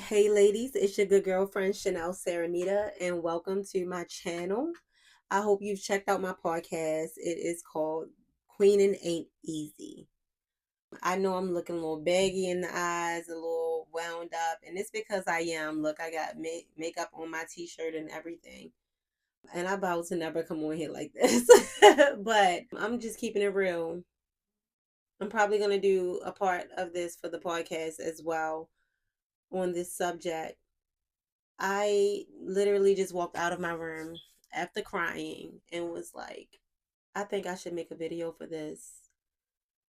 Hey ladies, it's your good girlfriend Sara'Nita, and welcome to my channel. I hope you've checked out my podcast. It is called Queening Ain't Easy. I know I'm looking a little baggy in the eyes, a little wound up, and it's because I am. Look, I got makeup on my t-shirt and everything. And I vow to never come on here like this. But I'm just keeping it real. I'm probably going to do a part of this for the podcast as well on this subject. I literally just walked out of my room after crying and was like, I think I should make a video for this.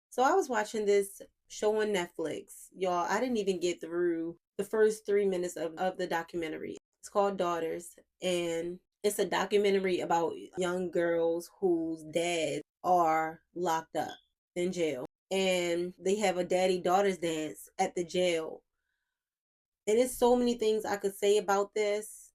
So I was watching this show on Netflix. Y'all, I didn't even get through the first 3 minutes of the documentary. It's called Daughters, and it's a documentary about young girls whose dads are locked up in jail. And they have a daddy daughters dance at the jail. And there's so many things I could say about this.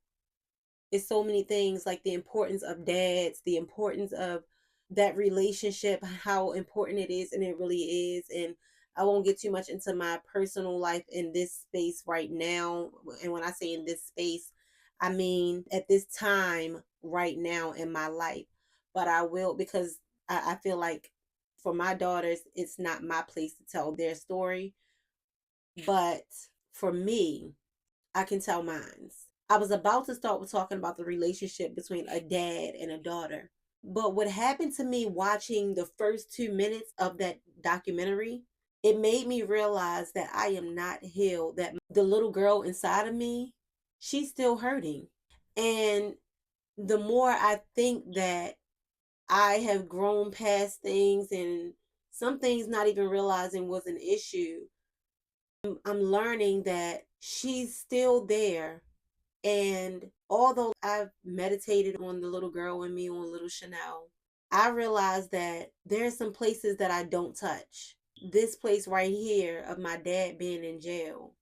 It's so many things, like the importance of dads, the importance of that relationship, how important it is, and it really is. And I won't get too much into my personal life in this space right now. And when I say in this space, I mean at this time right now in my life. But I will, because I feel like for my daughters, it's not my place to tell their story. But for me, I can tell mine's. I was about to start with talking about the relationship between a dad and a daughter. But what happened to me watching the first 2 minutes of that documentary, it made me realize that I am not healed, that the little girl inside of me, she's still hurting. And the more I think that I have grown past things and some things not even realizing was an issue, I'm learning that she's still there. And although I've meditated on the little girl in me, on little Chanel, I realized that there's some places that I don't touch. This place right here of my dad being in jail.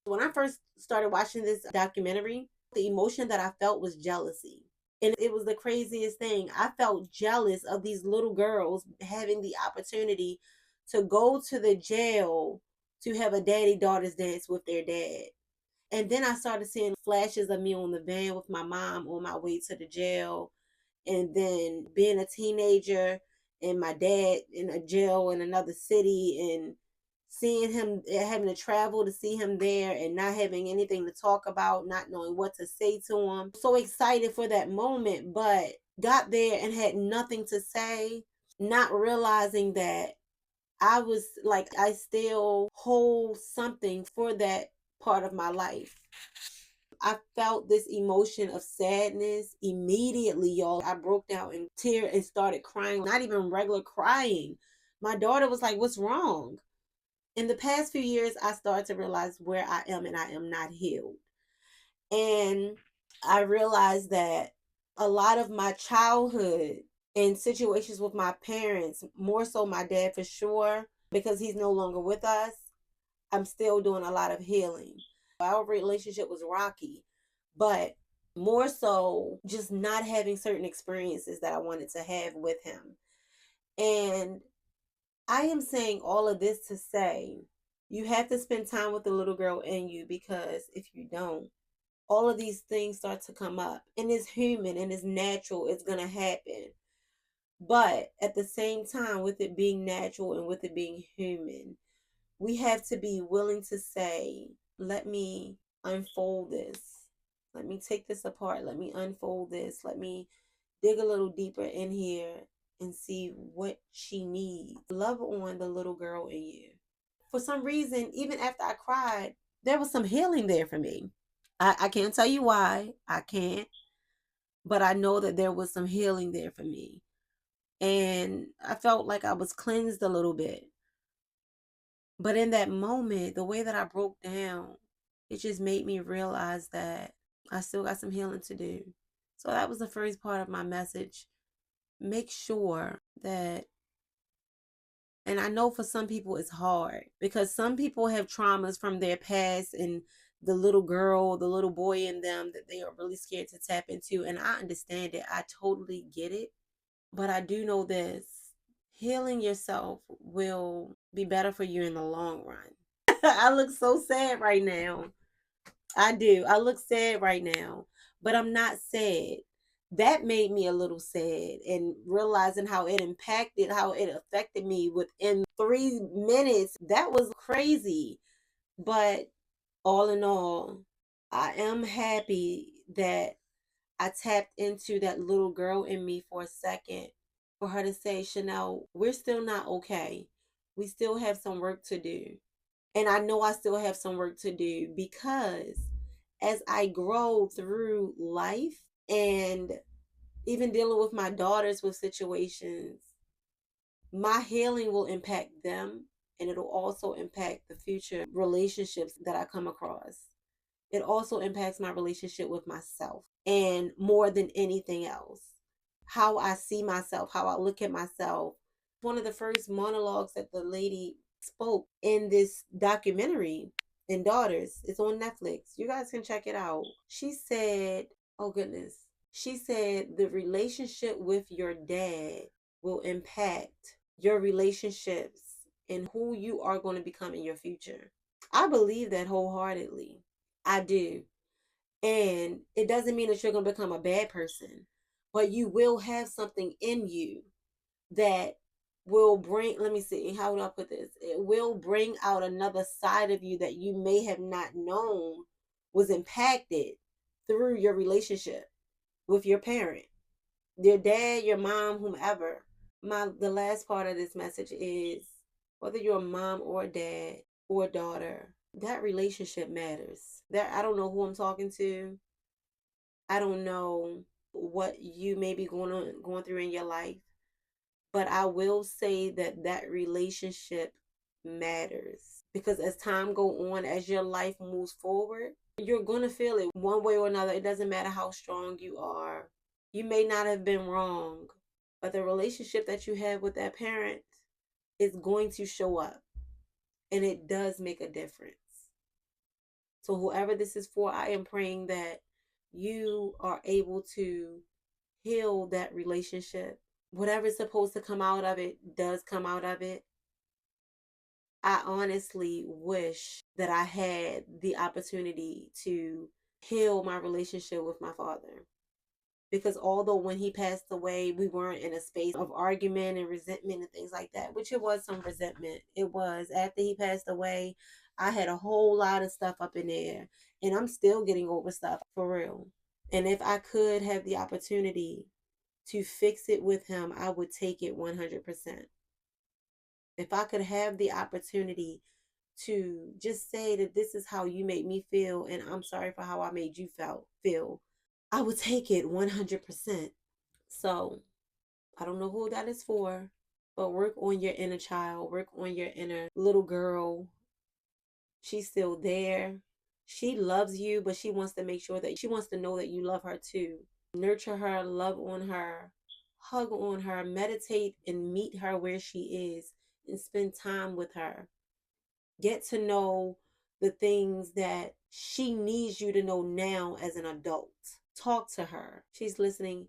When I first started watching this documentary, the emotion that I felt was jealousy. And it was the craziest thing. I felt jealous of these little girls having the opportunity to go to the jail to have a daddy daughters dance with their dad. And then I started seeing flashes of me on the van with my mom on my way to the jail. And then being a teenager and my dad in a jail in another city, and seeing him, having to travel to see him there and not having anything to talk about, not knowing what to say to him. So excited for that moment, but got there and had nothing to say, not realizing that I was like, I still hold something for that part of my life. I felt this emotion of sadness immediately, y'all. I broke down in tears and started crying, not even regular crying. My daughter was like, "What's wrong?" In the past few years, I started to realize where I am, and I am not healed. And I realized that a lot of my childhood and situations with my parents, more so my dad for sure, because he's no longer with us, I'm still doing a lot of healing. Our relationship was rocky, but more so just not having certain experiences that I wanted to have with him. And I am saying all of this to say you have to spend time with the little girl in you, because if you don't, all of these things start to come up, and it's human and it's natural, it's going to happen. But at the same time, with it being natural and with it being human, we have to be willing to say, let me unfold this. Let me take this apart. Let me unfold this. Let me dig a little deeper in here and see what she needs. Love on the little girl in you. For some reason, even after I cried, there was some healing there for me. I can't tell you why. I can't. But I know that there was some healing there for me. And I felt like I was cleansed a little bit. But in that moment, the way that I broke down, it just made me realize that I still got some healing to do. So that was the first part of my message. Make sure that, and I know for some people it's hard because some people have traumas from their past, and the little girl, the little boy in them that they are really scared to tap into. And I understand it. I totally get it. But I do know this: healing yourself will be better for you in the long run. I look so sad right now. I do. I look sad right now, but I'm not sad. That made me a little sad, and realizing how it impacted, how it affected me within 3 minutes. That was crazy. But all in all, I am happy that I tapped into that little girl in me for a second, for her to say, Chanel, we're still not okay. We still have some work to do. And I know I still have some work to do, because as I grow through life and even dealing with my daughters with situations, my healing will impact them, and it'll also impact the future relationships that I come across. It also impacts my relationship with myself, and more than anything else, how I see myself, how I look at myself. One of the first monologues that the lady spoke in this documentary in Daughters, it's on Netflix. You guys can check it out. She said, oh goodness, she said the relationship with your dad will impact your relationships and who you are going to become in your future. I believe that wholeheartedly. I do. And it doesn't mean that you're going to become a bad person, but you will have something in you that will bring, let me see, how would I put this? It will bring out another side of you that you may have not known was impacted through your relationship with your parent, your dad, your mom, whomever. The last part of this message is, whether you're a mom or a dad or a daughter, that relationship matters. That, I don't know who I'm talking to. I don't know what you may be going through in your life, but I will say that that relationship matters, because as time go on, as your life moves forward, you're going to feel it one way or another. It doesn't matter how strong you are. You may not have been wrong, but the relationship that you have with that parent is going to show up, and it does make a difference. So whoever this is for, I am praying that you are able to heal that relationship. Whatever's supposed to come out of it does come out of it. I honestly wish that I had the opportunity to heal my relationship with my father. Because although when he passed away, we weren't in a space of argument and resentment and things like that, which it was some resentment. It was. After he passed away, I had a whole lot of stuff up in there, and I'm still getting over stuff, for real. And if I could have the opportunity to fix it with him, I would take it 100%. If I could have the opportunity to just say that this is how you made me feel, and I'm sorry for how I made you feel, I would take it 100%. So I don't know who that is for, but work on your inner child, work on your inner little girl. She's still there. She loves you, but she wants to make sure that she wants to know that you love her too. Nurture her, love on her, hug on her, meditate and meet her where she is, and spend time with her. Get to know the things that she needs you to know now as an adult. Talk to her. She's listening,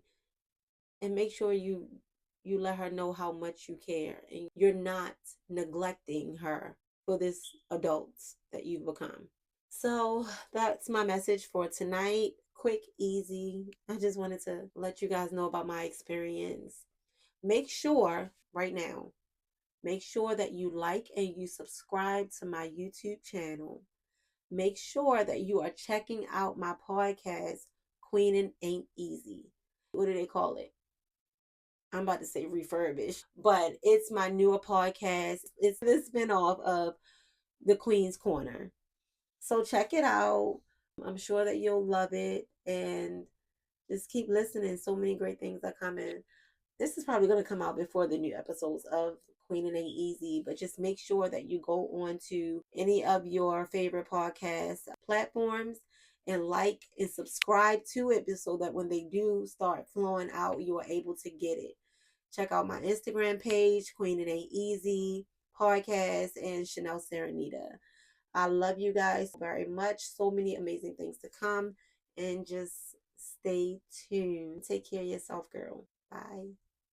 and make sure you let her know how much you care and you're not neglecting her for this adult that you've become. So that's my message for tonight. Quick, easy. I just wanted to let you guys know about my experience. Make sure right now, make sure that you like and you subscribe to my YouTube channel. Make sure that you are checking out my podcast, Queenin' Ain't Easy. What do they call it? I'm about to say refurbished, but it's my newer podcast. It's the spinoff of The Queen's Corner. So check it out. I'm sure that you'll love it, and just keep listening. So many great things are coming. This is probably going to come out before the new episodes of Queen and Ain't Easy, but just make sure that you go on to any of your favorite podcast platforms and like and subscribe to it, so that when they do start flowing out, you are able to get it. Check out my Instagram page, Queen and Ain't Easy podcast, and Chanel Sara'Nita. I love you guys very much. So many amazing things to come, and just stay tuned. Take care of yourself, girl. Bye.